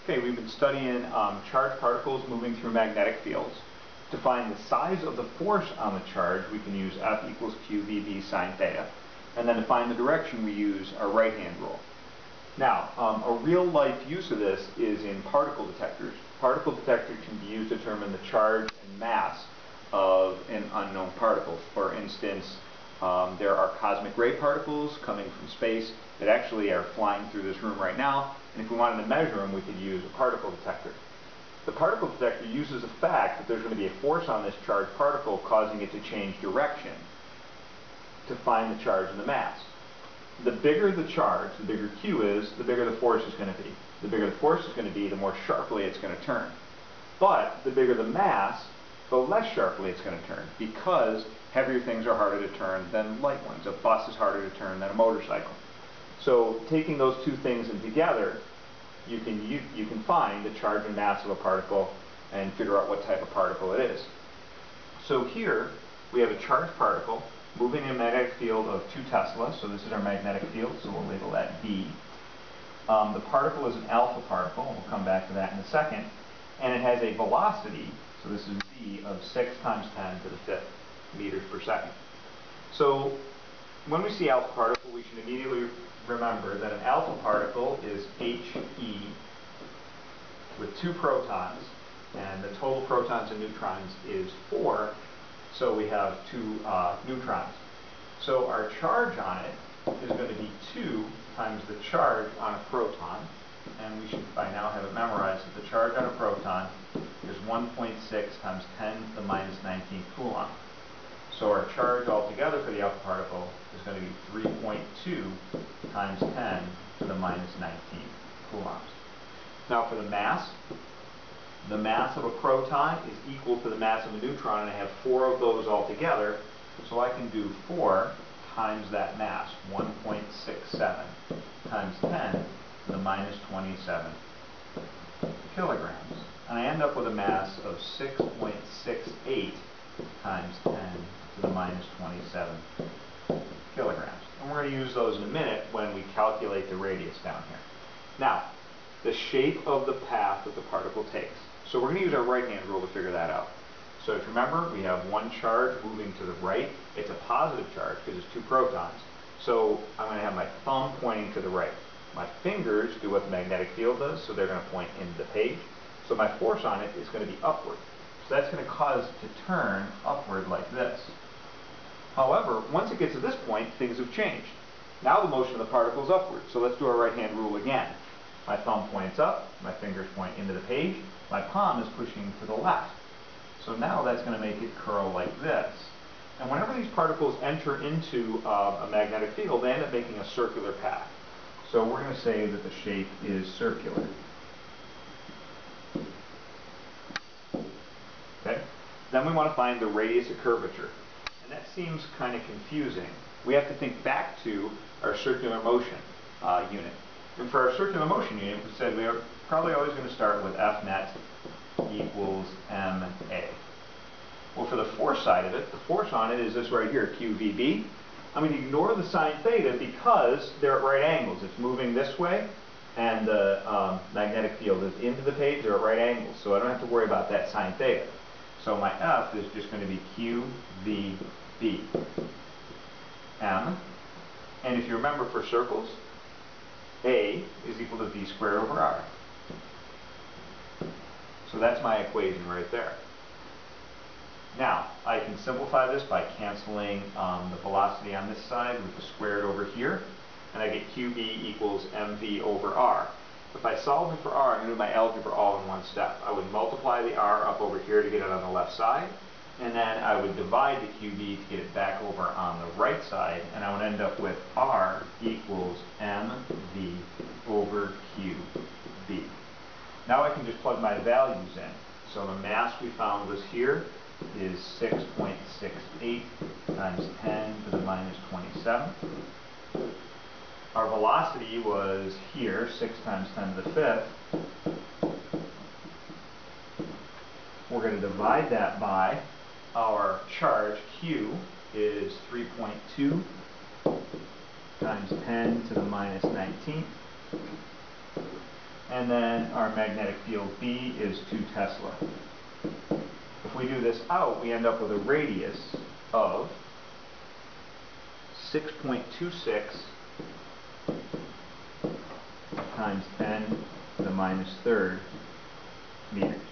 Okay, we've been studying charged particles moving through magnetic fields. To find the size of the force on the charge, we can use F equals Q VB sine theta. And then to find the direction, we use our right-hand rule. Now, a real-life use of this is in particle detectors. Particle detector can be used to determine the charge and mass of an unknown particle. For instance, there are cosmic ray particles coming from space that actually are flying through this room right now, and if we wanted to measure them, we could use a particle detector. The particle detector uses the fact that there's going to be a force on this charged particle causing it to change direction to find the charge and the mass. The bigger the charge, the bigger Q is, the bigger the force is going to be. The bigger the force is going to be, the more sharply it's going to turn. But the bigger the mass, the less sharply it's going to turn, because heavier things are harder to turn than light ones. A bus is harder to turn than a motorcycle. So taking those two things in together, you can find the charge and mass of a particle and figure out what type of particle it is. So here we have a charged particle moving in a magnetic field of 2 Tesla. So this is our magnetic field, so we'll label that B. The particle is an alpha particle, and we'll come back to that in a second, and it has a velocity, so this is V, of 6 times 10 to the 5th meters per second. So when we see alpha particle, we should immediately remember that an alpha particle is He with 2 protons, and the total protons and neutrons is 4, so we have 2 neutrons. So our charge on it is going to be 2 times the charge on a proton, and we should by now have it memorized that the charge on a proton is 1.6 times 10 to the minus 19th coulomb. So our charge altogether for the alpha particle is going to be 3.2 times 10 to the minus 19 coulombs. Now for the mass of a proton is equal to the mass of a neutron, and I have 4 of those altogether, so I can do 4 times that mass, 1.67 times 10 to the minus 27 kilograms. And I end up with a mass of 6.68 times 10 to the minus 27 kilograms. And we're going to use those in a minute when we calculate the radius down here. Now, the shape of the path that the particle takes. So we're going to use our right-hand rule to figure that out. So if you remember, we have one charge moving to the right. It's a positive charge because it's 2 protons. So I'm going to have my thumb pointing to the right. My fingers do what the magnetic field does, so they're going to point into the page. So my force on it is going to be upward. So that's going to cause it to turn upward like this. However, once it gets to this point, things have changed. Now the motion of the particle is upward. So let's do our right-hand rule again. My thumb points up, my fingers point into the page, my palm is pushing to the left. So now that's going to make it curl like this. And whenever these particles enter into a magnetic field, they end up making a circular path. So we're going to say that the shape is circular. Okay? Then we want to find the radius of curvature. And that seems kind of confusing. We have to think back to our circular motion unit. And for our circular motion unit, we said we are probably always going to start with F net equals ma. Well, for the force side of it, the force on it is this right here, QVB. I'm going to ignore the sine theta because they're at right angles. It's moving this way, and the magnetic field is into the page. They're at right angles, so I don't have to worry about that sine theta. So my F is just going to be QVB. M, and if you remember for circles, A is equal to V squared over R. So that's my equation right there. Now, I can simplify this by canceling the velocity on this side with the squared over here, and I get QB equals MV over R. If I solve it for R, I'm going to do my algebra all in one step. I would multiply the R up over here to get it on the left side, and then I would divide the QB to get it back over on the right side, and I would end up with R equals MV over QB. Now I can just plug my values in. So the mass we found was here is 6.68 times 10 to the minus 27. Our velocity was here, 6 times 10 to the 5th. We're going to divide that by our charge, Q, is 3.2 times 10 to the minus 19. and then our magnetic field B is 2 Tesla. If we do this out, we end up with a radius of 6.26 times 10 to the minus third meters.